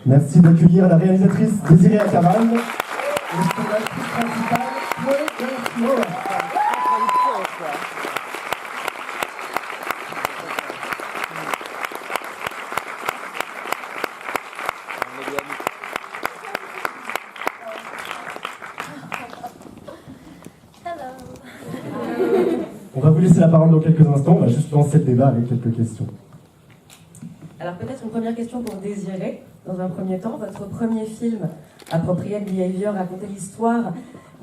Merci d'accueillir la réalisatrice Désirée Akaman et son actrice principale, Chloé Delphine. On va vous laisser la parole dans quelques instants, on va juste lancer le débat avec quelques questions. Alors peut-être une première question pour Désirée. Dans un premier temps, votre premier film, Appropriate Behavior, racontait l'histoire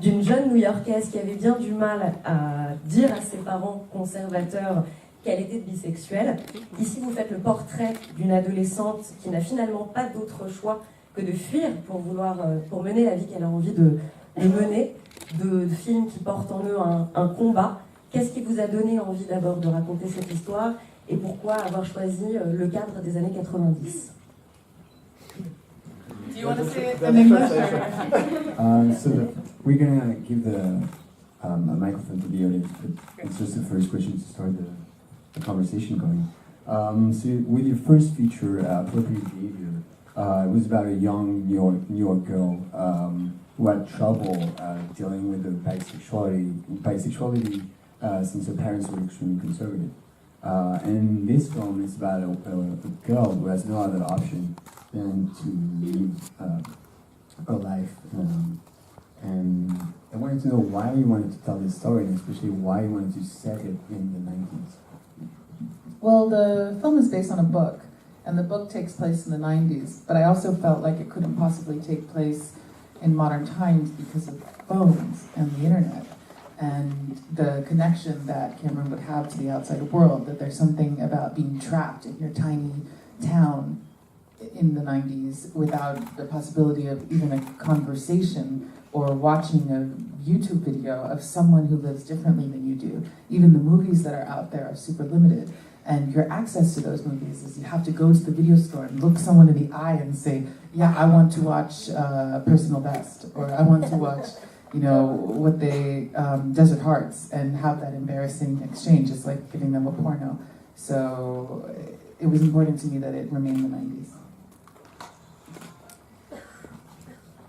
d'une jeune New-Yorkaise qui avait bien du mal à dire à ses parents conservateurs qu'elle était bisexuelle. Ici, vous faites le portrait d'une adolescente qui n'a finalement pas d'autre choix que de fuir pour mener la vie qu'elle a envie de mener, de films qui portent en eux un combat. Qu'est-ce qui vous a donné envie d'abord de raconter cette histoire et pourquoi avoir choisi le cadre des années 90? Do you want to say it in English? So we're gonna give a microphone to the audience, but it's just the first question to start the conversation going. So with your first feature, Appropriate Behavior, it was about a young New York girl who had trouble dealing with the bisexuality since her parents were extremely conservative. And this film is about a girl who has no other option than to live her life. And I wanted to know why you wanted to tell this story, and especially why you wanted to set it in the 90s. Well, the film is based on a book, and the book takes place in the 90s, but I also felt like it couldn't possibly take place in modern times because of phones and the internet and the connection that Cameron would have to the outside world, that there's something about being trapped in your tiny town in the 90s without the possibility of even a conversation or watching a YouTube video of someone who lives differently than you do. Even the movies that are out there are super limited. And your access to those movies is you have to go to the video store and look someone in the eye and say, yeah, I want to watch Personal Best, or I want to watch, what they, Desert Hearts, and have that embarrassing exchange. It's like giving them a porno. So it was important to me that it remain in the 90s.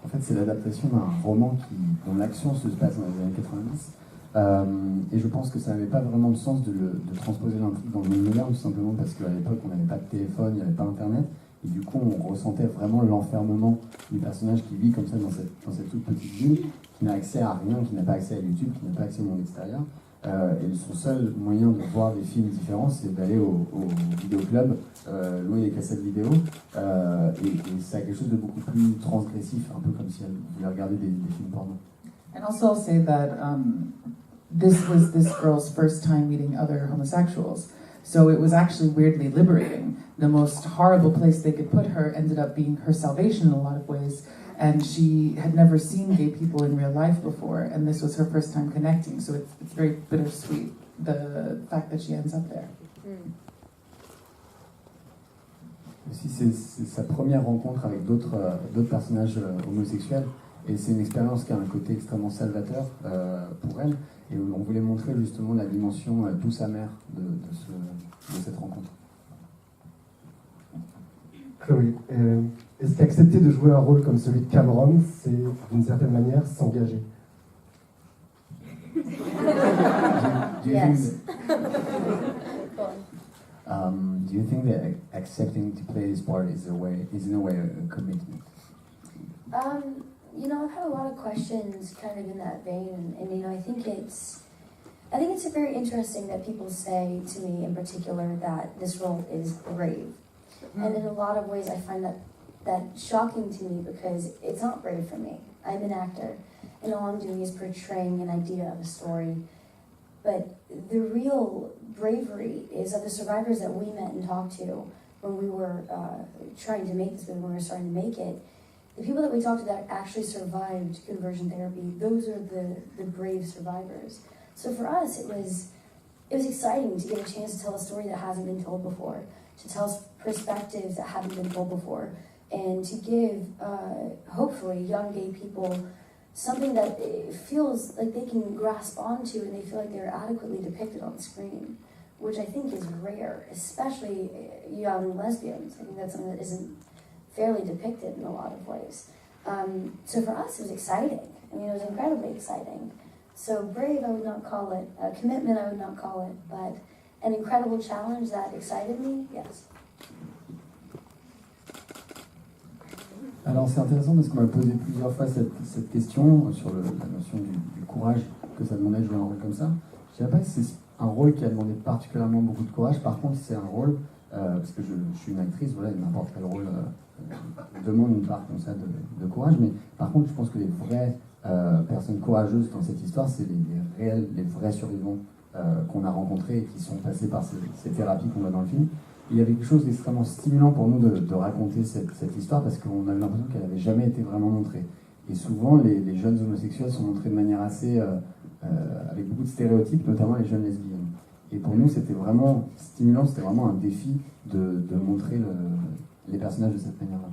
En fait, c'est l'adaptation d'un roman dont l'action se passe dans les années 90. Et je pense que ça n'avait pas vraiment de sens de transposer l'intrigue dans le monde moderne, tout simplement parce qu'à l'époque, on n'avait pas de téléphone, il n'y avait pas Internet. Et du coup, on ressentait vraiment l'enfermement du personnage qui vit comme ça dans cette toute petite ville, qui n'a accès à rien, qui n'a pas accès à YouTube, qui n'a pas accès au monde extérieur. Et son seul moyen de voir des films différents, c'est d'aller au vidéoclub, louer des cassettes vidéo. Et ça a quelque chose de beaucoup plus transgressif, un peu comme si elle voulait regarder des films porno. And also I'll say that this was this girl's first time meeting other homosexuals. So it was actually weirdly liberating. The most horrible place they could put her ended up being her salvation in a lot of ways. And she had never seen gay people in real life before, and this was her first time connecting. So it's very bittersweet, the fact that she ends up there. Aussi, c'est sa première rencontre avec d'autres personnages homosexuels. Et c'est une expérience qui a un côté extrêmement salvateur pour elle. Et on voulait montrer justement la dimension douce amère de cette rencontre. Chloé, est-ce qu'accepter de jouer un rôle comme celui de Cameron, c'est d'une certaine manière s'engager? Yes. Do you think that accepting to play this part is in a way a commitment? I've had a lot of questions kind of in that vein, and I think it's very interesting that people say to me in particular that this role is brave. And in a lot of ways I find that shocking to me because it's not brave for me. I'm an actor, and all I'm doing is portraying an idea of a story. But the real bravery is of the survivors that we met and talked to when we were trying to make this movie, when we were starting to make it. The people that we talked to that actually survived conversion therapy, those are the brave survivors. So for us, it was exciting to get a chance to tell a story that hasn't been told before, to tell perspectives that haven't been told before, and to give, hopefully, young gay people something that feels like they can grasp onto and they feel like they're adequately depicted on screen, which I think is rare, especially young lesbians. I think that's something that isn't fairly depicted in a lot of ways. So for us, it was exciting. I mean, it was incredibly exciting. So brave, I would not call it. Commitment, I would not call it. But an incredible challenge that excited me, yes. Alors c'est intéressant parce qu'on m'a posé plusieurs fois cette question sur la notion du courage que ça demandait de jouer un rôle comme ça. Je ne dirais pas que c'est un rôle qui a demandé particulièrement beaucoup de courage, par contre c'est un rôle, parce que je suis une actrice, voilà, n'importe quel rôle demande une part comme ça de courage, mais par contre je pense que les vraies personnes courageuses dans cette histoire, c'est les vrais survivants qu'on a rencontrés et qui sont passés par ces thérapies qu'on voit dans le film. Il y avait quelque chose d'extrêmement stimulant pour nous de raconter cette histoire parce qu'on avait l'impression qu'elle n'avait jamais été vraiment montrée. Et souvent, les jeunes homosexuels sont montrés de manière assez... avec beaucoup de stéréotypes, notamment les jeunes lesbiennes. Et pour nous, c'était vraiment stimulant, c'était vraiment un défi de montrer les personnages de cette manière-là.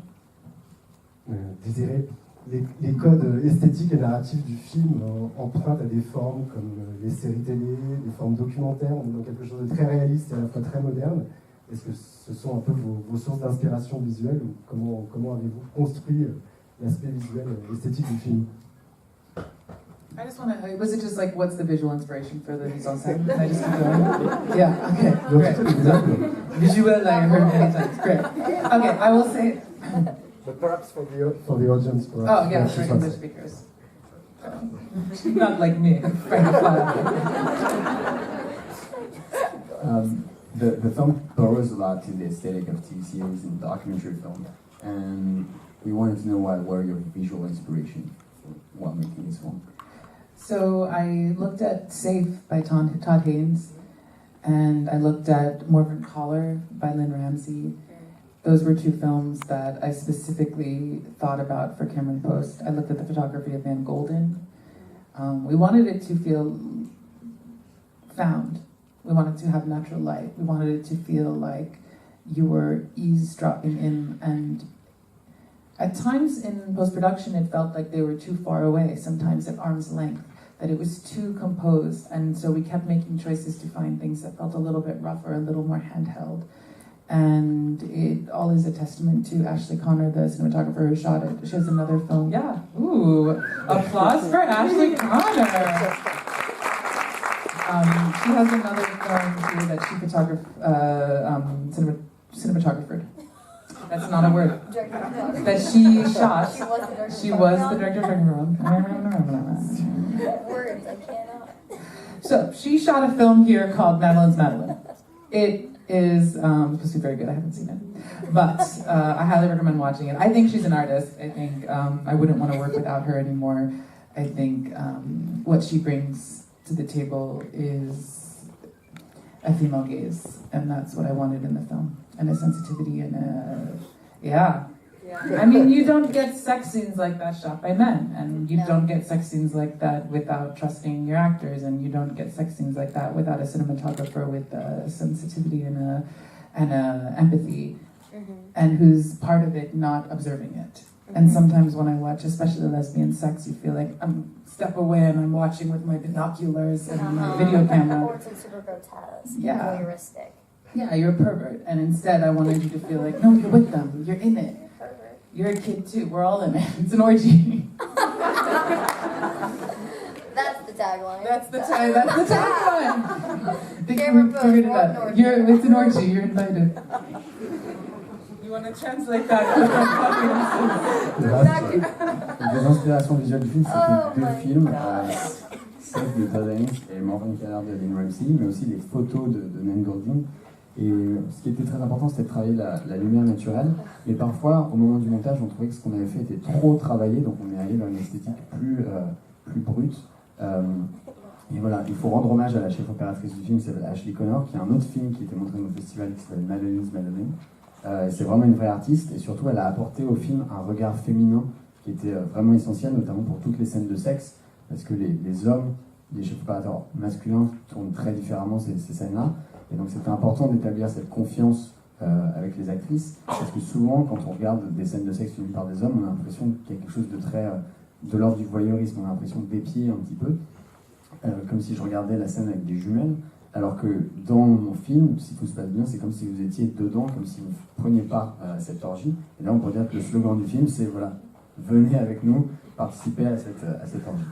Désiré, les codes esthétiques et narratifs du film empruntent à des formes comme les séries télé, des formes documentaires, on est dans quelque chose de très réaliste et à la fois très moderne. Est-ce que ce sont un peu vos sources d'inspiration visuelle ou comment avez-vous construit l'aspect visuel et esthétique du film? I just want to, was it just like, what's the visual inspiration for the mise en scène? Can I just keep going? Yeah, okay, great. Visual, I heard many times, great. Okay, I will say... But perhaps for the audience, perhaps. Oh, yeah, for English speakers. Not like me, The film borrows a lot in the aesthetic of TV series and documentary film, and we wanted to know what were your visual inspiration while making this film. So I looked at CEFF by Todd Haynes, and I looked at Morven Collar by Lynn Ramsey. Those were two films that I specifically thought about for Cameron Post. I looked at the photography of Van Golden. We wanted it to feel found. We wanted to have natural light. We wanted it to feel like you were eavesdropping in, and at times in post-production it felt like they were too far away, sometimes at arm's length, that it was too composed, and so we kept making choices to find things that felt a little bit rougher, a little more handheld. And it all is a testament to Ashley Connor, the cinematographer who shot it. She has another film. Yeah, ooh, applause for Ashley Connor. She has another film too that she cinematographed. That's not a word. That she shot. She was the director of Words, I cannot. So she shot a film here called Madeline's Madeline. It is supposed to be very good. I haven't seen it, but I highly recommend watching it. I think she's an artist. I think I wouldn't want to work without her anymore. I think what she brings to the table is a female gaze, and that's what I wanted in the film, and a sensitivity and yeah. I mean, you don't get sex scenes like that shot by men, and you don't get sex scenes like that without trusting your actors, and you don't get sex scenes like that without a cinematographer with sensitivity and empathy, and who's part of it not observing it. And sometimes when I watch, especially lesbian sex, you feel like I'm step away and I'm watching with my binoculars and my video camera. Or it's super grotesque, Yeah. voyeuristic. Yeah, you're a pervert, and instead I wanted you to feel like, no, you're with them, you're in it. You're a kid too, we're all in it. It's an orgy. That's the tagline. That's the tagline. Cameron Post, Figured it what an out. orgy. It's an orgy, you're invited. You want to translate that to Les inspirations visuelles du film, c'était deux films, CEFF de Todd Haynes et Morven Collar de Lynn Ramsey, mais aussi les photos de Nan Goldin. Et ce qui était très important, c'était de travailler la lumière naturelle. Mais parfois, au moment du montage, on trouvait que ce qu'on avait fait était trop travaillé, donc on est allé vers une esthétique plus brute. Et voilà, il faut rendre hommage à la chef opératrice du film qui s'appelle Ashley Connor, qui a un autre film qui était montré au festival qui s'appelle Madeline's Madeline. C'est vraiment une vraie artiste, et surtout elle a apporté au film un regard féminin qui était vraiment essentiel, notamment pour toutes les scènes de sexe, parce que les hommes, les chefs opérateurs masculins tournent très différemment ces scènes-là. Et donc c'était important d'établir cette confiance avec les actrices, parce que souvent quand on regarde des scènes de sexe filmées par des hommes, on a l'impression qu'il y a quelque chose de très de l'ordre du voyeurisme, on a l'impression d'épier un petit peu, comme si je regardais la scène avec des jumelles, Alors que dans mon film, si tout se passe bien, c'est comme si vous étiez dedans, comme si vous preniez part à cette orgie. Et là, on pourrait dire que le slogan du film, c'est voilà, venez avec nous participer à cette orgie.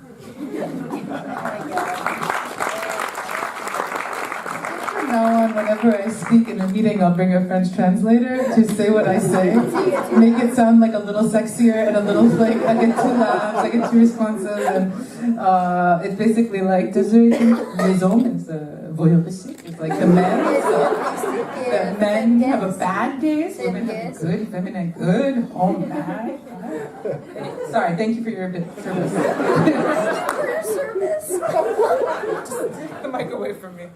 From now on, whenever I speak in a meeting, I'll bring a French translator to say what I say, make it sound like a little sexier and a little like I get too loud, I get too responsive, and it's basically like les hommes voyeuristic. It's like the men have a bad days, women have a good, feminine, good, home bad. Sorry, thank you for your service. Just the mic away from me.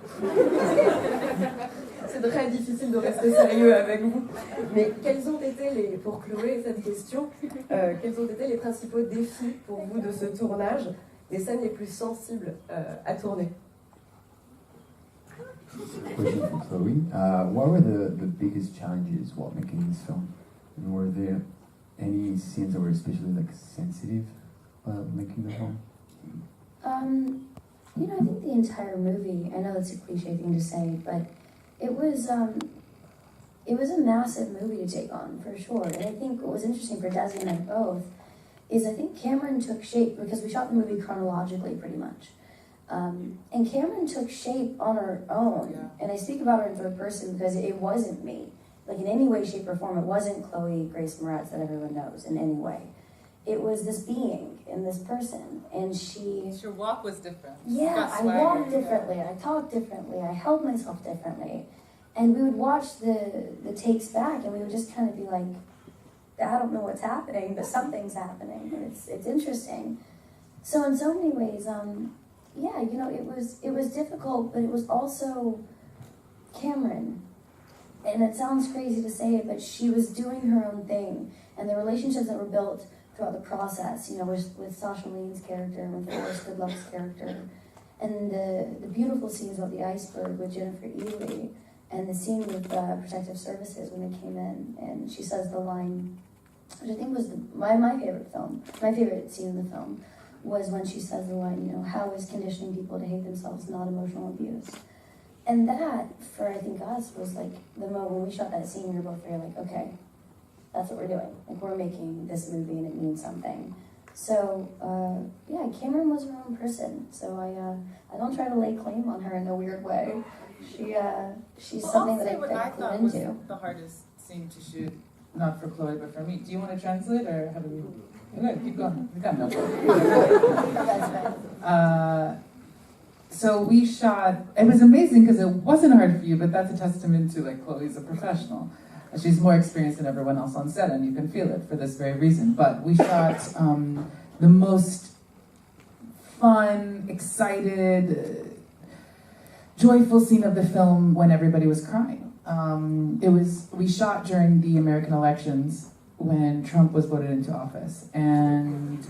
C'est très difficile de rester sérieux avec vous. Mais quels ont été pour clôrer cette question, quels ont été les principaux défis pour vous de ce tournage, les scènes les plus sensibles à tourner? Question for Chloe. What were the biggest challenges while making this film? And were there any scenes that were especially like sensitive while making the film? You know, I think the entire movie, I know that's a cliche thing to say, but it was a massive movie to take on, for sure. And I think what was interesting for Desi and I both is I think Cameron took shape, because we shot the movie chronologically pretty much. And Cameron took shape on her own. Yeah. And I speak about her in third person because it wasn't me. Like in any way, shape, or form, it wasn't Chloe Grace Moretz that everyone knows in any way. It was this being and this person, and she... Your walk was different. Yeah, I walked differently, I talked differently, I held myself differently. And we would watch the takes back, and we would just kind of be like, I don't know what's happening, but something's happening, and it's interesting. So in so many ways, yeah, you know, it was difficult, but it was also Cameron. And it sounds crazy to say it, but she was doing her own thing, and the relationships that were built throughout the process, you know, with Sasha Lean's character and with Forrest Goodlove's character, and the beautiful scenes about the iceberg with Jennifer Ely, and the scene with Protective Services when they came in, and she says the line, which I think was my favorite scene in the film, was when she says the line, you know, how is conditioning people to hate themselves not emotional abuse? And that, for I think us, was like the moment when we shot that scene, we were both very like, okay, that's what we're doing. Like, we're making this movie and it means something. So, yeah, Cameron was her own person. So I don't try to lay claim on her in a weird way. She's something that I thought was the hardest scene to shoot, not for Chloe, but for me. Do you want to translate, or how do we... Okay, keep going. We got no problem. So we shot, it was amazing because it wasn't hard for you, but that's a testament to, like, Chloe's a professional. She's more experienced than everyone else on set, and you can feel it for this very reason. But we shot the most fun, excited, joyful scene of the film when everybody was crying. We shot during the American elections when Trump was voted into office, and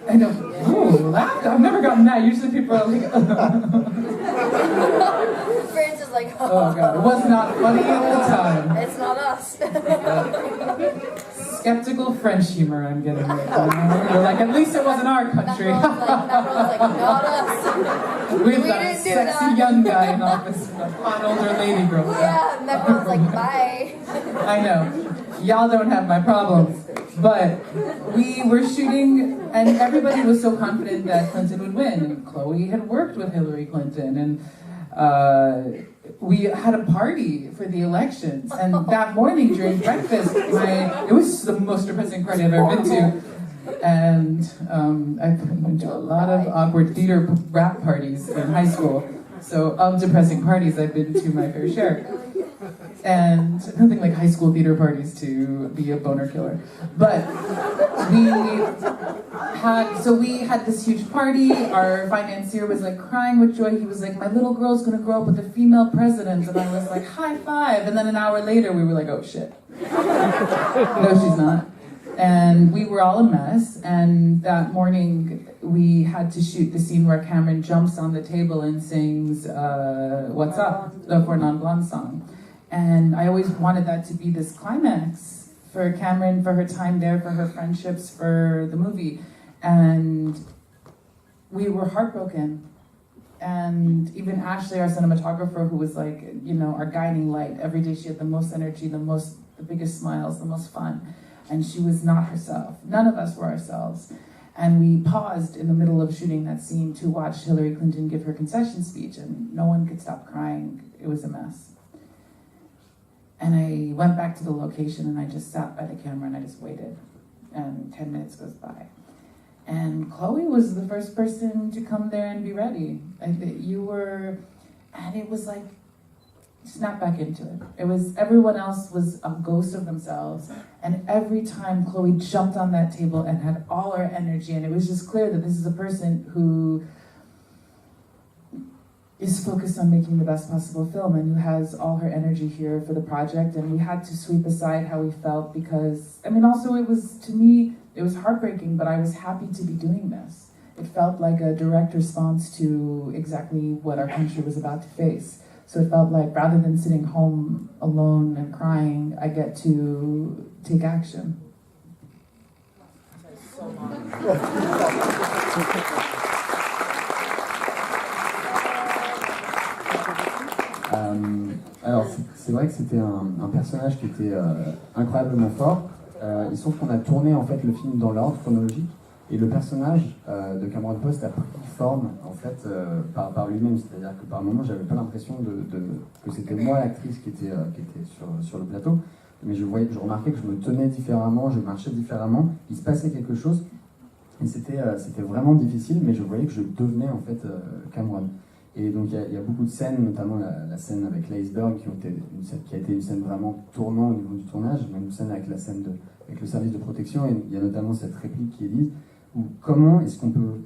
I know, ooh, laughed. I've never gotten that. Usually people are like, France is like, oh god, it was not funny at the time. It's not us. Skeptical French humor I'm getting right now. You're like, at least it wasn't our country. Macron's like, not us. We've got a sexy young guy in office and a hot older lady girl. Yeah, Macron's like, bye. I know. Y'all don't have my problems. But we were shooting, and everybody was so confident that Clinton would win. And Chloe had worked with Hillary Clinton, and we had a party for the elections. And that morning during breakfast, it was the most depressing party I've ever been to. And I went to a lot of awkward theater rap parties in high school. So of depressing parties, I've been to my fair share. And nothing like high school theater parties to be a boner killer. But we had this huge party. Our financier was like crying with joy. He was like, my little girl's gonna grow up with a female president. And I was like, high five. And then an hour later, we were like, oh shit. No, she's not. And we were all a mess. And that morning, we had to shoot the scene where Cameron jumps on the table and sings What's Up, the For Non Blonde song. And I always wanted that to be this climax for Cameron, for her time there, for her friendships, for the movie. And we were heartbroken. And even Ashley, our cinematographer, who was like, you know, our guiding light. Every day she had the most energy, the biggest smiles, the most fun. And she was not herself. None of us were ourselves. And we paused in the middle of shooting that scene to watch Hillary Clinton give her concession speech, and no one could stop crying. It was a mess. And I went back to the location and I just sat by the camera and I just waited. And 10 minutes goes by. And Chloe was the first person to come there and be ready. And it was like, snap back into it. It was, everyone else was a ghost of themselves. And every time Chloe jumped on that table and had all her energy, and it was just clear that this is a person who is focused on making the best possible film and who has all her energy here for the project. And we had to sweep aside how we felt because, I mean, also it was, to me, it was heartbreaking, but I was happy to be doing this. It felt like a direct response to exactly what our country was about to face. So it felt like rather than sitting home alone and crying, I get to take action. Alors c'est vrai que c'était un personnage qui était incroyablement fort. Il se trouve qu'on a tourné en fait le film dans l'ordre chronologique et le personnage de Cameron Post a pris forme en fait par lui-même, c'est-à-dire que par moments j'avais pas l'impression que c'était moi l'actrice qui était sur le plateau, mais je remarquais que je me tenais différemment, je marchais différemment, il se passait quelque chose et c'était vraiment difficile, mais je voyais que je devenais en fait Cameron. Et donc il y a beaucoup de scènes, notamment la scène avec l'iceberg qui a été une scène vraiment tournant au niveau du tournage, même une scène avec avec le service de protection, et il y a notamment cette réplique qui est dite, où comment est-ce qu'on peut,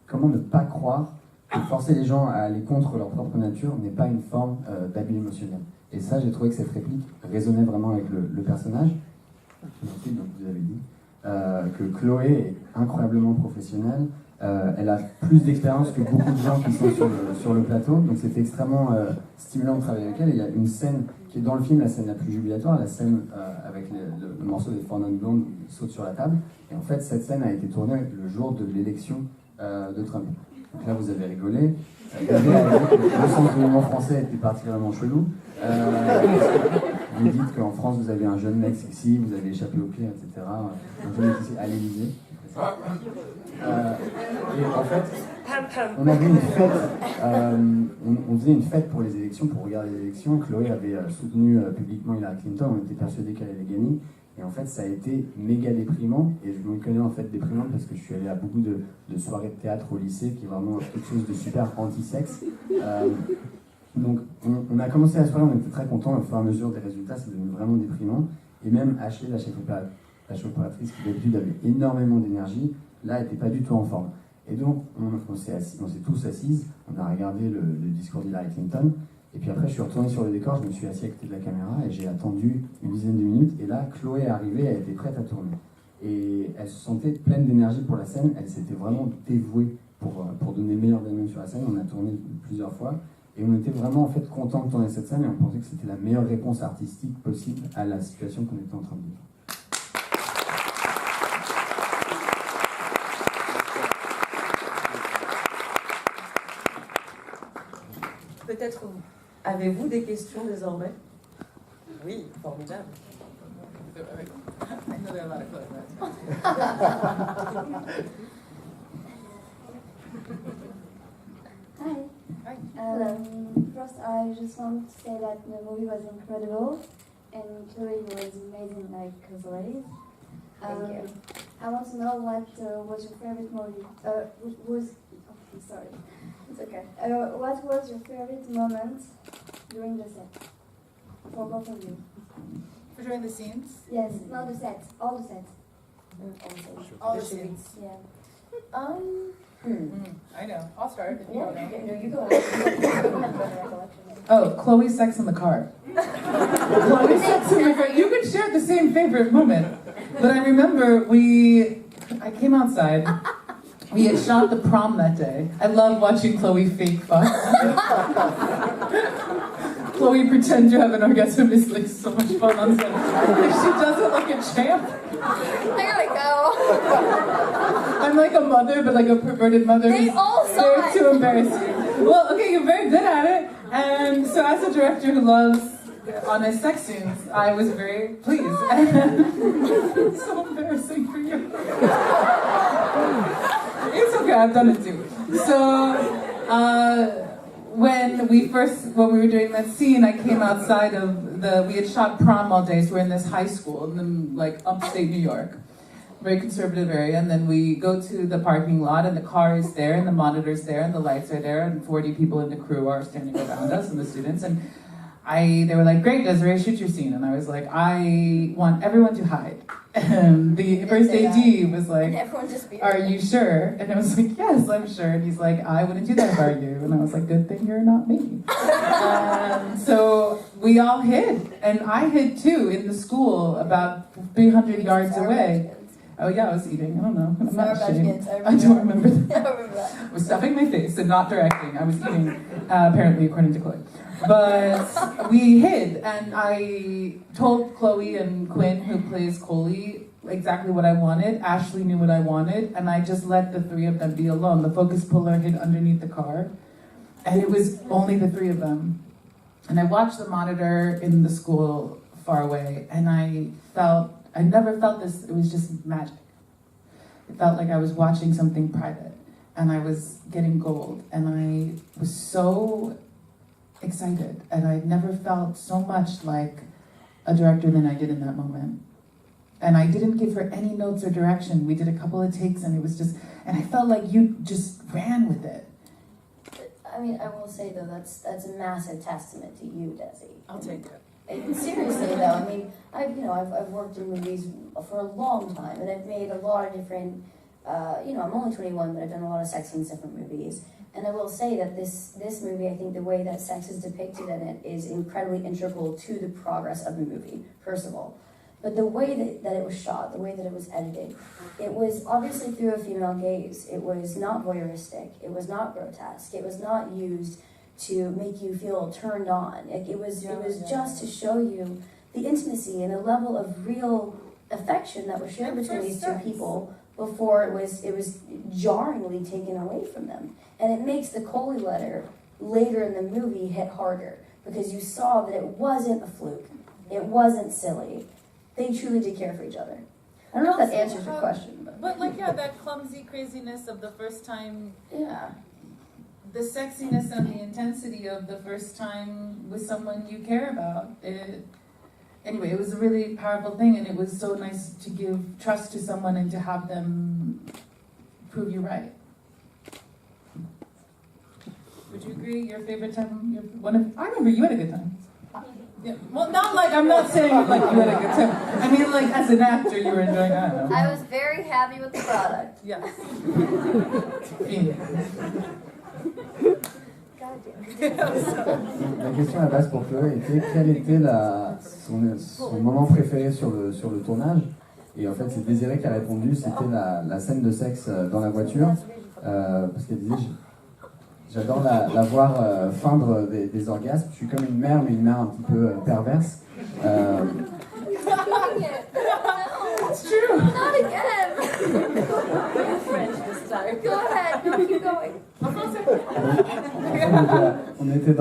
comment ne pas croire que forcer les gens à aller contre leur propre nature n'est pas une forme d'abus émotionnel. Et ça, j'ai trouvé que cette réplique résonnait vraiment avec le personnage. Ensuite, donc, vous avez dit que Chloé est incroyablement professionnelle. Elle a plus d'expérience que beaucoup de gens qui sont sur le plateau, donc c'était extrêmement stimulant de travailler avec elle. Et il y a une scène qui est dans le film, la scène la plus jubilatoire, la scène avec le morceau des Four Non Blondes où il saute sur la table. Et en fait, cette scène a été tournée le jour de l'élection de Trump. Donc là, vous avez rigolé. Le sens de l'humour français était particulièrement chelou. Vous dites qu'en France, vous avez un jeune mec sexy, vous avez échappé au pire, etc. Un jeune mec sexy à l'Élysée. Et en fait, on avait une fête, on faisait une fête pour les élections, pour regarder les élections. Chloé avait soutenu publiquement Hillary Clinton, on était persuadé qu'elle allait gagner. Et en fait, ça a été méga déprimant. Et je me connais en fait déprimant parce que je suis allé à beaucoup de soirées de théâtre au lycée, qui est vraiment quelque chose de super anti-sexe. Donc, on a commencé la soirée, on était très contents. Au fur et à mesure des résultats, c'est devenu vraiment déprimant. Et même Ashley, la chef opératrice, qui d'habitude avait énormément d'énergie, là, elle n'était pas du tout en forme. Et donc, on s'est tous assises, on a regardé le discours d'Hillary Clinton, et puis après, je suis retourné sur le décor, je me suis assis à côté de la caméra, et j'ai attendu une dizaine de minutes, et là, Chloé est arrivée, elle était prête à tourner. Et elle se sentait pleine d'énergie pour la scène, elle s'était vraiment dévouée pour donner le meilleur d'elle-même sur la scène. On a tourné plusieurs fois, et on était vraiment en fait contents de tourner cette scène, et on pensait que c'était la meilleure réponse artistique possible à la situation qu'on était en train de vivre. Peut-être avez-vous des questions désormais? Oui, formidable. I know there are a lot of questions. Hi. Hi. First, I just want to say that the movie was incredible, and Chloe was amazing, like always. Thank you. I want to know what was your favorite movie? Sorry. It's okay. What was your favorite moment during the set? For both of you. For during the scenes? Yes, not the set, all the sets. All the scenes. Yeah. I know. I'll start. If you don't know. Okay, no, you go ahead. Oh, Chloe's sex in the car. Chloe's sex in the car. You could share the same favorite moment. But I remember I came outside. We had shot the prom that day. I love watching Chloe fake fuck. Chloe pretend to have an orgasm is like so much fun on set. If she does it like a champ. There we go. I'm like a mother, but like a perverted mother. They all saw They're it. too embarrassing. Well, okay, you're very good at it. And so as a director who loves honest sex scenes, I was very pleased. It's so embarrassing for you. It's okay, I've done it too. So, when we were doing that scene, I came outside of we had shot prom all day, so we're in this high school in like upstate New York, very conservative area, and then we go to the parking lot, and the car is there, and the monitor's there, and the lights are there, and 40 people in the crew are standing around us, and the students, and they were like, great, Desiree, shoot your scene. And I was like, I want everyone to hide. And the first AD was like, are you sure? And I was like, yes, I'm sure. And he's like, I wouldn't do that if I were you. And I was like, good thing you're not me. So we all hid. And I hid too in the school about 300 yards away. Oh yeah, I was eating. I don't know. I'm not ashamed. I don't remember that. I was stuffing my face and not directing. I was eating, apparently, according to Chloe. But we hid, and I told Chloe and Quinn, who plays Coley, exactly what I wanted. Ashley knew what I wanted, and I just let the three of them be alone. The focus puller hid underneath the car, and it was only the three of them. And I watched the monitor in the school far away, and I never felt this, it was just magic. It felt like I was watching something private, and I was getting gold, and I was so excited, and I'd never felt so much like a director than I did in that moment. And I didn't give her any notes or direction. We did a couple of takes, and it was just, and I felt like you just ran with it. I mean, I will say though, that's a massive testament to you, Desi. I'll take it. And seriously though, I mean, I've worked in movies for a long time, and I've made a lot of different, I'm only 21, but I've done a lot of sex scenes, different movies. And I will say that this movie, I think the way that sex is depicted in it is incredibly integral to the progress of the movie, first of all. But the way that it was shot, the way that it was edited, it was obviously through a female gaze. It was not voyeuristic. It was not grotesque. It was not used to make you feel turned on. It was just to show you the intimacy and the level of real affection that was shared between these two people before it was jarringly taken away from them. And it makes the Coley letter later in the movie hit harder, because you saw that it wasn't a fluke. It wasn't silly. They truly did care for each other. I don't know if that answers your question. But like, yeah, that clumsy craziness of the first time. Yeah. The sexiness and the intensity of the first time with someone you care about. Anyway, it was a really powerful thing, and it was so nice to give trust to someone and to have them prove you right. Would you agree? Your favorite time? I remember you had a good time. Yeah. Well, not like, I'm not saying like you had a good time. I mean, like, as an actor, you were enjoying it. I don't know. I was very happy with the product. Yes. La question à la base pour Chloé était quel était son moment préféré sur le tournage. Et en fait, c'est Désiré qui a répondu, c'était la scène de sexe dans la voiture. Parce qu'elle disait, j'adore la voir feindre des orgasmes. Je suis comme une mère, mais une mère un petit peu perverse. It's true. Not again. French this time. Go ahead. No, keep going. On était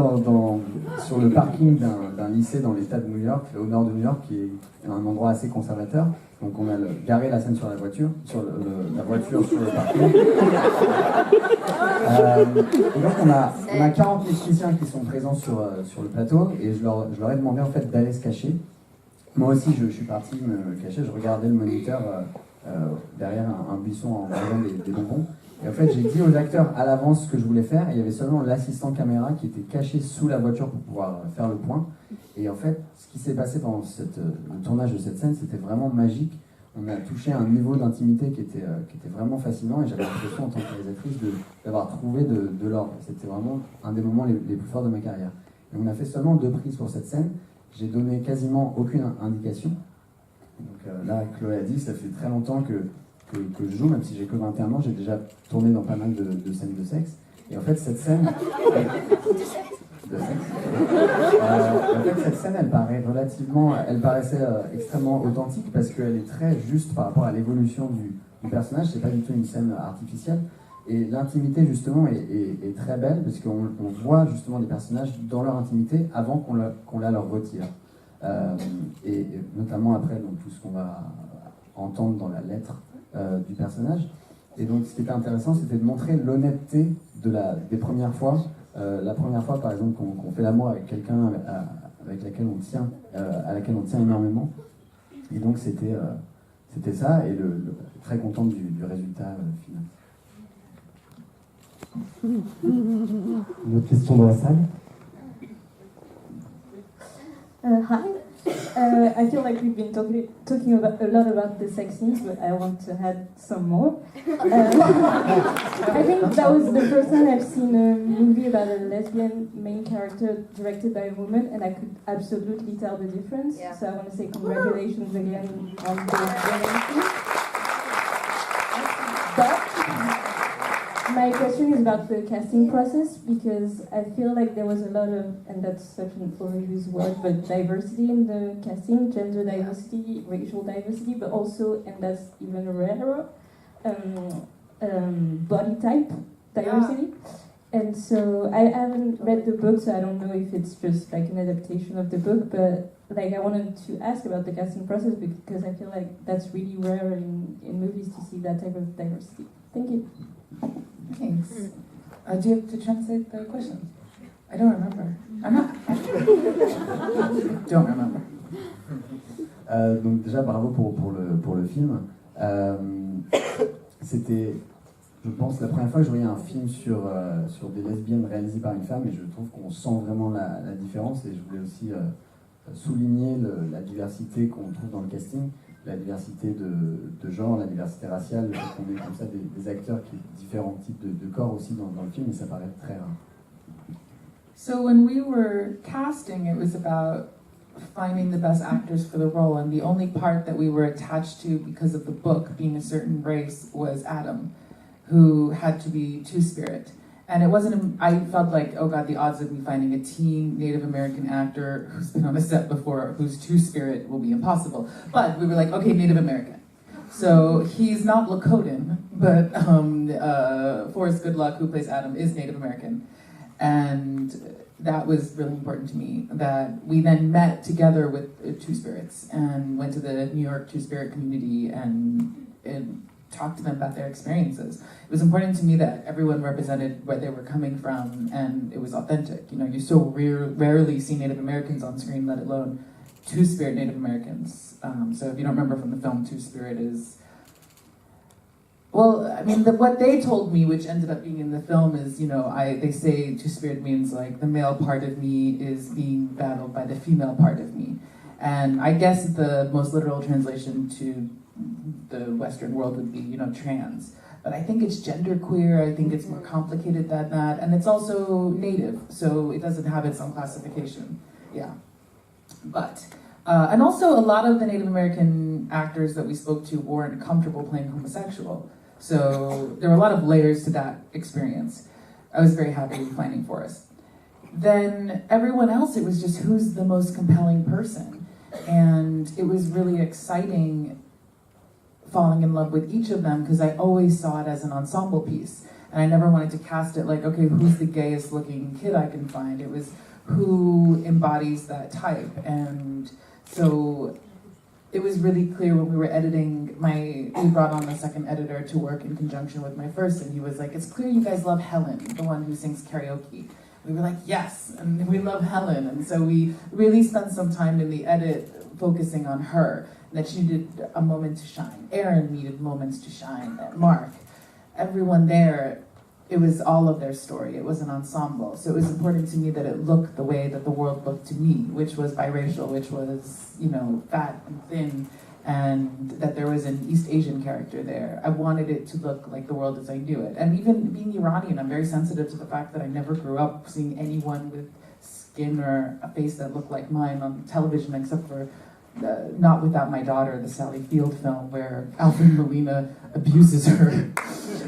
sur le parking d'un lycée dans l'État de New York, au nord de New York, qui est un endroit assez conservateur. Donc on a garé la scène sur la voiture, la voiture sur le parking. Et donc on a 40 musiciens qui sont présents sur le plateau, et je leur ai demandé en fait d'aller se cacher. Moi aussi je suis parti me cacher, je regardais le moniteur derrière un buisson en mangeant des bonbons. Et en fait j'ai dit aux acteurs à l'avance ce que je voulais faire, et il y avait seulement l'assistant caméra qui était caché sous la voiture pour pouvoir faire le point. Et en fait, ce qui s'est passé pendant le tournage de cette scène, c'était vraiment magique. On a touché un niveau d'intimité qui était vraiment fascinant, et j'avais l'impression en tant que réalisatrice d'avoir trouvé de l'or. C'était vraiment un des moments les plus forts de ma carrière. Et on a fait seulement 2 prises pour cette scène. J'ai donné quasiment aucune indication. Donc là, Chloé a dit, ça fait très longtemps que je joue, même si j'ai que 21 ans, j'ai déjà tourné dans pas mal de scènes de sexe. Et en fait, cette scène... en fait, cette scène, elle paraissait extrêmement authentique, parce qu'elle est très juste par rapport à l'évolution du personnage. C'est pas du tout une scène artificielle. Et l'intimité, justement, est très belle, parce qu'on voit justement des personnages dans leur intimité avant qu'on la leur retire. Et notamment après, donc, tout ce qu'on va entendre dans la lettre du personnage. Et donc, ce qui était intéressant, c'était de montrer l'honnêteté des premières fois. La première fois, par exemple, qu'on fait l'amour avec quelqu'un avec laquelle on tient, à laquelle on tient énormément. Et donc, c'était ça, et très contente du résultat final. Une autre question dans la salle? Hi. I feel like we've been talking about a lot about the sex scenes, but I want to add some more. I think that was the first time I've seen a movie about a lesbian main character directed by a woman, and I could absolutely tell the difference. Yeah. So I want to say congratulations again on the But my question is about the casting process, because I feel like there was a lot of, and that's such an overused word, but diversity in the casting, gender diversity, racial diversity, but also, and that's even rarer, body type diversity. Yeah. And so I haven't read the book, so I don't know if it's just like an adaptation of the book, but like I wanted to ask about the casting process, because I feel like that's really rare in movies to see that type of diversity. Thank you. Thanks. Do you have to translate the question? I don't remember. I'm not. Don't remember. Donc déjà bravo pour le film. C'était, je pense, la première fois que je voyais un film sur des lesbiennes réalisé par une femme, et je trouve qu'on sent vraiment la différence. Et je voulais aussi souligner la diversité qu'on trouve dans le casting, la diversité de genre, la diversité raciale, qu'on ait comme ça des acteurs qui ont différents types de corps aussi dans le film, et ça paraît très rare. So when we were casting, it was about finding the best actors for the role, and the only part that we were attached to because of the book being a certain race was Adam, who had to be Two-Spirit. And it wasn't, I felt like, oh God, the odds of me finding a teen Native American actor who's been on a set before, who's Two-Spirit, will be impossible. But we were like, okay, Native American. So he's not Lakotan, but Forrest Goodluck, who plays Adam, is Native American. And that was really important to me, that we then met together with Two-Spirits and went to the New York Two-Spirit community and talked to them about their experiences. It was important to me that everyone represented where they were coming from, and it was authentic. You know, you so rarely see Native Americans on screen, let alone Two-Spirit Native Americans. So if you don't remember from the film, Two-Spirit is, well, I mean, what they told me, which ended up being in the film, is, you know, they say Two-Spirit means like the male part of me is being battled by the female part of me. And I guess the most literal translation to the Western world would be, you know, trans. But I think it's genderqueer, I think it's more complicated than that, and it's also native, so it doesn't have its own classification. Yeah. But, and also a lot of the Native American actors that we spoke to weren't comfortable playing homosexual. So there were a lot of layers to that experience. I was very happy finding for us. Then everyone else, it was just who's the most compelling person. And it was really exciting falling in love with each of them, because I always saw it as an ensemble piece. And I never wanted to cast it like, okay, who's the gayest looking kid I can find? It was who embodies that type. And so it was really clear when we were editing, we brought on a second editor to work in conjunction with my first, and he was like, it's clear you guys love Helen, the one who sings karaoke. We were like, yes, and we love Helen. And so we really spent some time in the edit focusing on her, that she needed a moment to shine. Aaron needed moments to shine. Mark, everyone there, it was all of their story. It was an ensemble. So it was important to me that it looked the way that the world looked to me, which was biracial, which was, you know, fat and thin, and that there was an East Asian character there. I wanted it to look like the world as I knew it. And even being Iranian, I'm very sensitive to the fact that I never grew up seeing anyone with skin or a face that looked like mine on television, except for Not Without My Daughter, the Sally Field film where Alfred Molina abuses her.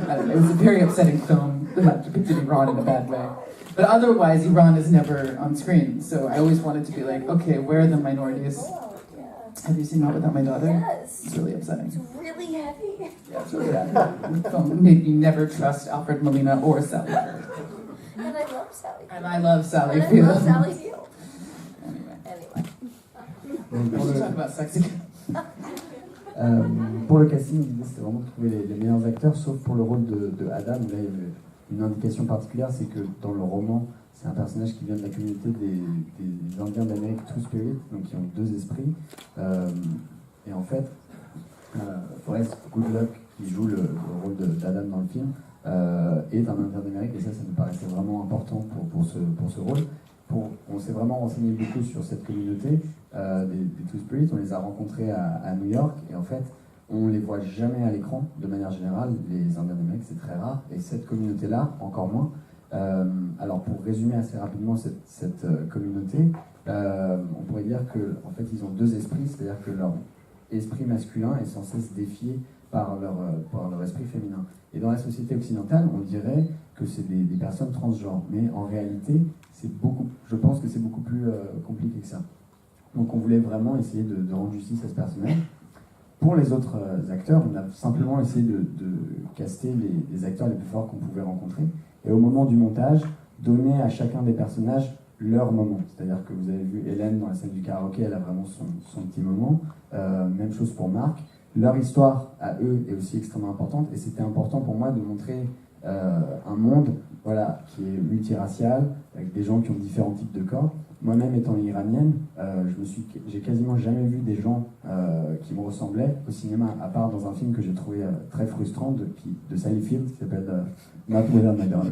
I don't know, it was a very upsetting film that depicted Iran in a bad way. But otherwise, Iran is never on screen. So I always wanted to be like, okay, where are the minorities? Have you seen Not Without My Daughter? Yes. It's really upsetting. It's really heavy. Yeah, it's really bad. The film made me never trust Alfred Molina or Sally Field. And I love Sally. And I love Sally And Field. I love Sally Field. Anyway. Pour Let's le, talk about sex again. Pour le casting, l'idée c'était vraiment de trouver les meilleurs acteurs, sauf pour le rôle de Adam. Là, il y avait une indication particulière, c'est que dans le roman, c'est un personnage qui vient de la communauté des Indiens d'Amérique Two Spirit, donc qui ont deux esprits. Et en fait, Forrest Goodluck, qui joue le rôle d'Adam dans le film, est un Indien d'Amérique, et ça nous paraissait vraiment important pour ce rôle. On s'est vraiment renseigné beaucoup sur cette communauté des Two Spirit. On les a rencontrés à New York, et en fait, on les voit jamais à l'écran, de manière générale. Les Indiens d'Amérique, c'est très rare, et cette communauté-là, encore moins. Alors, pour résumer assez rapidement cette communauté, on pourrait dire qu'en fait, ils ont deux esprits, c'est-à-dire que leur esprit masculin est sans cesse défié par leur esprit féminin. Et dans la société occidentale, on dirait que c'est des personnes transgenres, mais en réalité, je pense que c'est beaucoup plus compliqué que ça. Donc on voulait vraiment essayer de rendre justice à ce personnage. Pour les autres acteurs, on a simplement essayé de caster les acteurs les plus forts qu'on pouvait rencontrer, et au moment du montage, donner à chacun des personnages leur moment. C'est-à-dire que vous avez vu Hélène dans la scène du karaoké, elle a vraiment son petit moment. Même chose pour Marc. Leur histoire à eux est aussi extrêmement importante, et c'était important pour moi de montrer un monde, voilà, qui est multiracial, avec des gens qui ont différents types de corps. Moi-même étant iranienne, j'ai quasiment jamais vu des gens qui me ressemblaient au cinéma, à part dans un film que j'ai trouvé très frustrant de Sally Field, qui s'appelle Not Without My Daughter.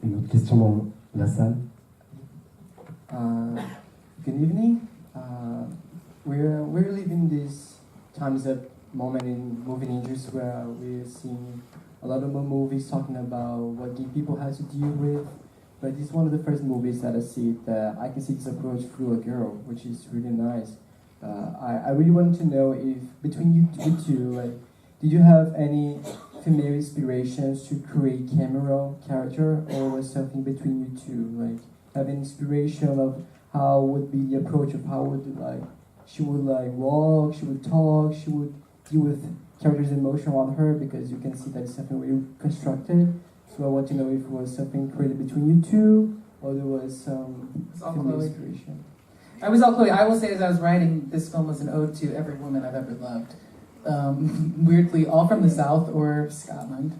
Une autre question dans la salle. Good evening. We're living these times at moment in movie industry where we're seeing a lot of movies talking about what gay people have to deal with. But it's one of the first movies that I see that I can see this approach through a girl, which is really nice. I really want to know if between you two, like, did you have any female inspirations to create camera character, or was something between you two, like have an inspiration of how would be the approach of how would she would walk, she would talk, she would deal with characters' emotion on her, because you can see that it's something really constructed. So I want to know if it was something created between you two, or there was some female inspiration. I was all Chloe. I will say, as I was writing, this film was an ode to every woman I've ever loved. Weirdly, all from the South or Scotland.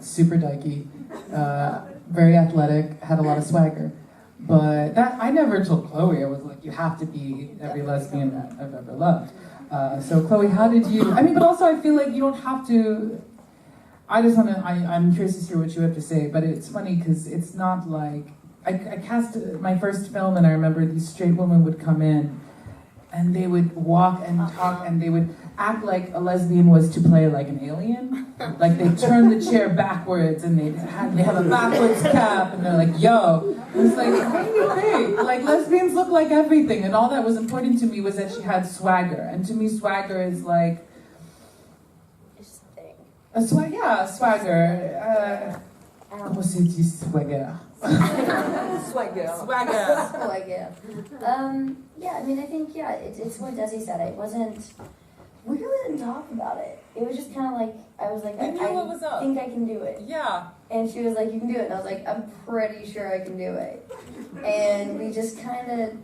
Super dykey, very athletic, had a lot of swagger. But that I never told Chloe. I was like, you have to be every lesbian I've ever loved. So Chloe, how did you? I mean, but also I feel like you don't have to. I'm curious to hear what you have to say. But it's funny because it's not like I cast my first film, and I remember these straight women would come in, and they would walk and talk, and they would act like a lesbian was to play like an alien. Like they turn the chair backwards, and they have a backwards cap, and they're like, "Yo." It's like, hey, like lesbians look like everything, and all that was important to me was that she had swagger, and to me, swagger is like a swagger. Comment se dit swagger? Swagger. Yeah, I mean, I think, it's what Desi said. It wasn't, we really didn't talk about it. It was just kind of like, I was like, I think I can do it. Yeah. And she was like, you can do it. And I was like, I'm pretty sure I can do it. And we just kind of did it.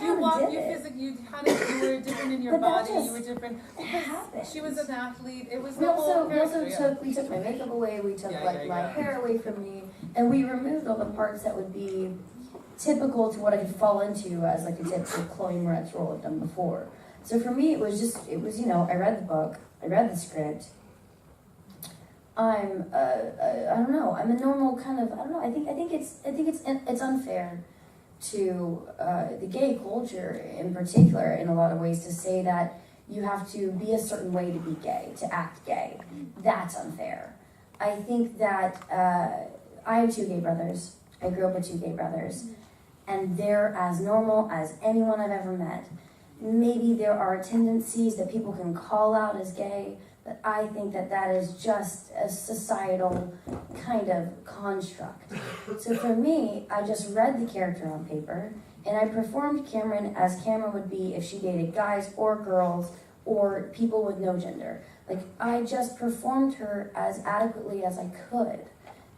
You were different in your body, you were different. Because she was an athlete, it was the whole character. We took my makeup away, we took my hair away from me, and we removed all the parts that would be typical to what I could fall into as like a typical Chloe Moretz role I've done before. So for me, it was, I read the book, I read the script. I don't know, I'm a normal kind of, I don't know, I think it's unfair to the gay culture in particular, in a lot of ways, to say that you have to be a certain way to be gay, to act gay. That's unfair. I think that I have two gay brothers. I grew up with two gay brothers, and they're as normal as anyone I've ever met. Maybe there are tendencies that people can call out as gay, that I think that that is just a societal kind of construct. So for me, I just read the character on paper, and I performed Cameron as Cameron would be if she dated guys or girls or people with no gender. Like, I just performed her as adequately as I could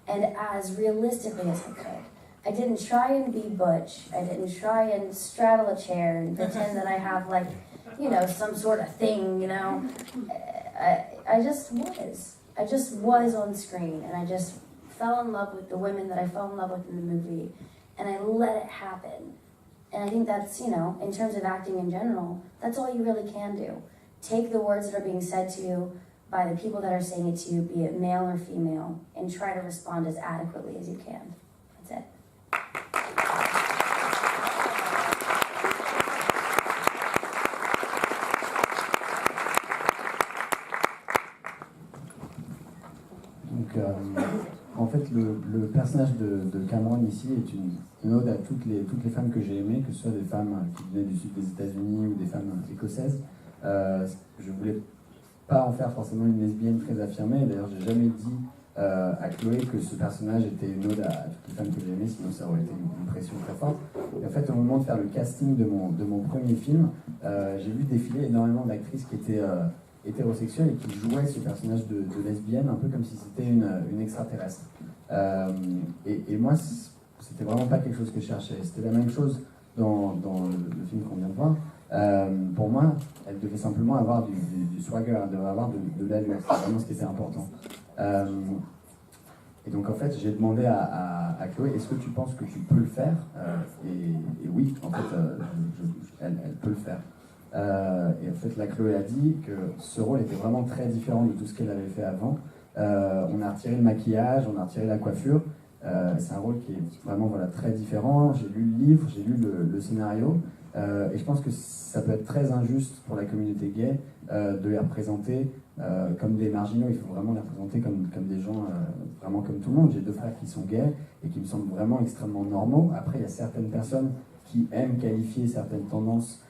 and as realistically as I could. I didn't try and be butch. I didn't try and straddle a chair and pretend that I have, like, you know, some sort of thing, you know. I just was. I just was on screen, and I just fell in love with the women that I fell in love with in the movie, and I let it happen. And I think that's, you know, in terms of acting in general, that's all you really can do. Take the words that are being said to you by the people that are saying it to you, be it male or female, and try to respond as adequately as you can. That's it. Donc, en fait, le personnage de Cameron ici est une ode à toutes les femmes que j'ai aimées, que ce soit des femmes qui venaient du sud des États-Unis ou des femmes écossaises. Je voulais pas en faire forcément une lesbienne très affirmée. D'ailleurs, j'ai jamais dit à Chloé que ce personnage était une ode à toutes les femmes que j'aimais, sinon ça aurait été une pression très forte. Et en fait, au moment de faire le casting de mon premier film, j'ai vu défiler énormément d'actrices qui étaient hétérosexuelle et qui jouait ce personnage de lesbienne un peu comme si c'était une extraterrestre. Et moi, c'était vraiment pas quelque chose que je cherchais. C'était la même chose dans le film qu'on vient de voir. Pour moi, elle devait simplement avoir du swagger, elle devait avoir de l'allure. C'est vraiment ce qui était important. Et donc en fait, j'ai demandé à Chloé, est-ce que tu penses que tu peux le faire et oui, en fait, elle peut le faire. Et en fait, la Chloé a dit que ce rôle était vraiment très différent de tout ce qu'elle avait fait avant. On a retiré le maquillage, on a retiré la coiffure. C'est un rôle qui est vraiment très différent. J'ai lu le livre, j'ai lu le scénario. Et je pense que ça peut être très injuste pour la communauté gay de les représenter comme des marginaux. Il faut vraiment les représenter comme des gens vraiment comme tout le monde. J'ai 2 frères qui sont gays et qui me semblent vraiment extrêmement normaux. Après, il y a certaines personnes qui aiment qualifier certaines tendances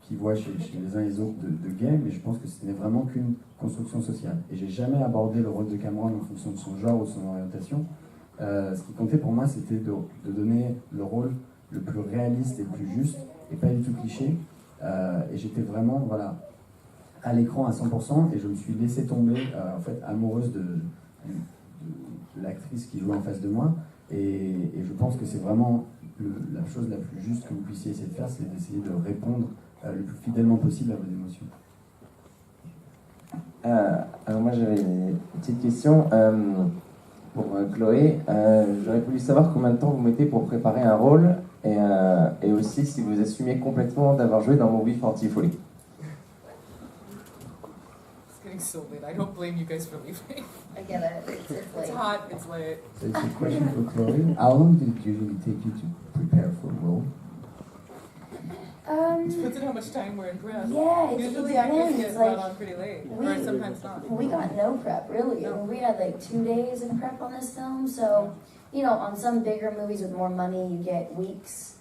qui voient chez les uns et les autres de gays, mais je pense que ce n'est vraiment qu'une construction sociale. Et j'ai jamais abordé le rôle de Cameron en fonction de son genre ou de son orientation. Ce qui comptait pour moi, c'était de donner le rôle le plus réaliste et le plus juste, et pas du tout cliché. Et j'étais vraiment à l'écran à 100%, et je me suis laissé tomber en fait amoureuse de l'actrice qui jouait en face de moi. Et je pense que c'est vraiment la chose la plus juste que vous puissiez essayer de faire, c'est d'essayer de répondre le plus fidèlement possible à vos émotions. Alors moi j'avais une petite question pour Chloé. J'aurais voulu savoir combien de temps vous mettez pour préparer un rôle et aussi si vous assumiez complètement d'avoir joué dans Movie Fortifully. It's getting so late. I don't blame you guys for leaving. I get it. It's late. It's hot. It's late. So it's a question for Chloe. How long did it usually take you to prepare for a role? Depends on how much time we're in prep. Yeah, Usually it actors depends. get Like, brought on pretty late, or sometimes not. We got no prep, really. No. We had like 2 days of prep on this film, so, you know, on some bigger movies with more money, you get weeks.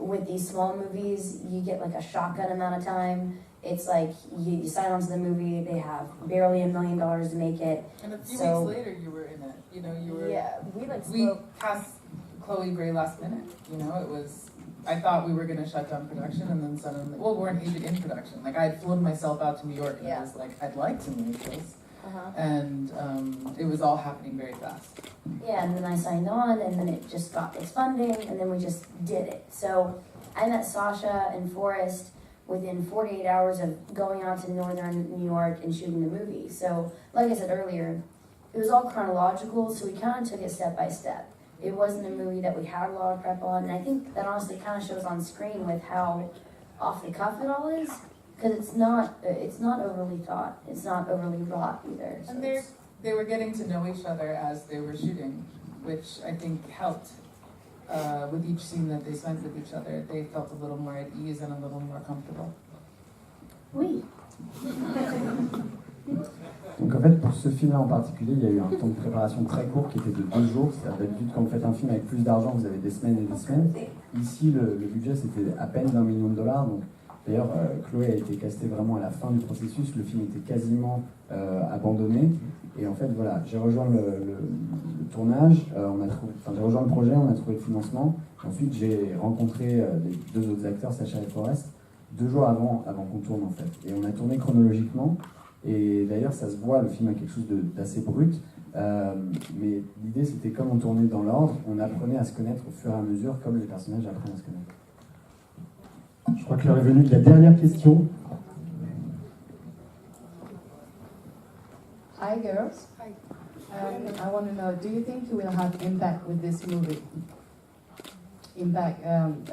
With these small movies, you get like a shotgun amount of time. It's like you sign on to the movie, they have barely $1 million to make it. And a few So- weeks later, you were in it. You know, you were. Yeah, We cast Chloe Gray last minute. You know, it was. I thought we were going to shut down production, and then suddenly, well, we weren't even in production. Like, I had flown myself out to New York, and Yeah. I was like, I'd like to make this. Uh-huh. And it was all happening very fast. Yeah, and then I signed on, and then it just got its funding, and then we just did it. So I met Sasha and Forrest within 48 hours of going out to northern New York and shooting the movie. So, like I said earlier, it was all chronological, so we kind of took it step by step. It wasn't a movie that we had a lot of prep on, and I think that honestly kind of shows on screen with how off the cuff it all is, because it's not overly thought, it's not overly wrought either. So And they were getting to know each other as they were shooting, which I think helped. With each scene that they spent with each other, they felt a little more at ease and a little more comfortable. Oui. Donc en fait, pour ce film-là en particulier, il y a eu un temps de préparation très court qui était de 2 jours. C'est-à-dire d'habitude, quand vous faites un film avec plus d'argent, vous avez des semaines et des semaines. Ici, le budget, c'était à peine d'1 million de dollars. Donc D'ailleurs, Chloé a été castée vraiment à la fin du processus, le film était quasiment abandonné. Et en fait, voilà, j'ai rejoint le tournage, j'ai rejoint le projet, on a trouvé le financement. Ensuite, j'ai rencontré les 2 autres acteurs, Sacha et Forrest, 2 jours avant qu'on tourne en fait. Et on a tourné chronologiquement. Et d'ailleurs, ça se voit, le film a quelque chose d'assez brut. Mais l'idée, c'était comme on tournait dans l'ordre, on apprenait à se connaître au fur et à mesure, comme les personnages apprennent à se connaître. Je crois que l'heure est venue de la dernière question. Hi girls. Hi. I want to know, do you think you will have impact with this movie? Impact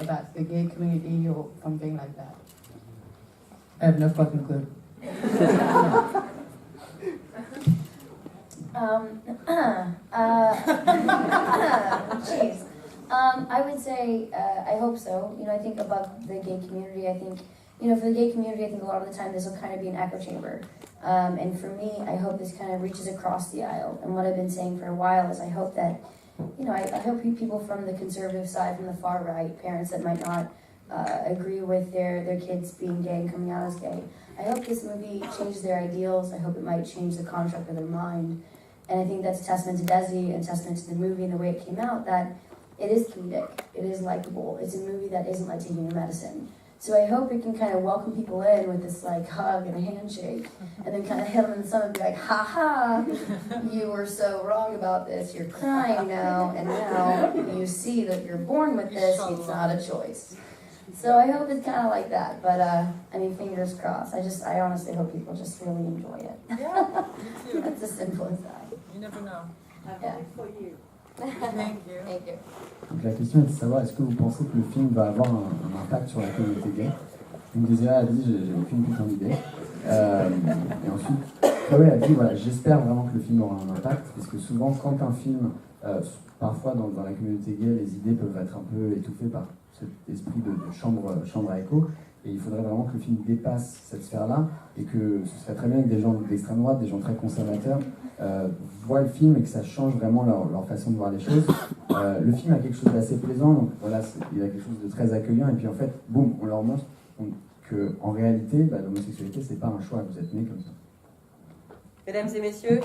about the gay community or something like that? I have no fucking clue. Jeez. I would say, I hope so. I think about the gay community, I think, for the gay community, I think a lot of the time this will kind of be an echo chamber. And for me, I hope this kind of reaches across the aisle. And what I've been saying for a while is I hope that, I hope people from the conservative side, from the far right, parents that might not agree with their kids being gay and coming out as gay, I hope this movie changes their ideals. I hope it might change the construct of their mind. And I think that's a testament to Desi and testament to the movie and the way it came out, that it is comedic, it is likable, it's a movie that isn't like taking your medicine. So I hope it can kind of welcome people in with this like hug and a handshake, and then kind of hit them in the stomach and be like, ha ha, you were so wrong about this, you're crying now, and now you see that you're born with this, it's not a choice. So I hope it's kind of like that, but fingers crossed. I honestly hope people just really enjoy it. Yeah, me too. That's as simple as that. You never know. Yeah. For you. Thank you. Thank you. Donc la question est de savoir, est-ce que vous pensez que le film va avoir un impact sur la communauté gay? Donc Désiré a dit, j'ai aucune putain d'idée. Et ensuite, Chloé a dit, voilà, j'espère vraiment que le film aura un impact, parce que souvent, quand un film, parfois dans la communauté gay, les idées peuvent être un peu étouffées par cet esprit de chambre à écho, et il faudrait vraiment que le film dépasse cette sphère-là, et que ce serait très bien que des gens d'extrême droite, des gens très conservateurs, voient le film et que ça change vraiment leur façon de voir les choses. Le film a quelque chose d'assez plaisant, donc voilà, il a quelque chose de très accueillant, et puis en fait, boum, on leur montre qu'en réalité, l'homosexualité, c'est pas un choix, vous êtes nés comme ça. Mesdames et messieurs,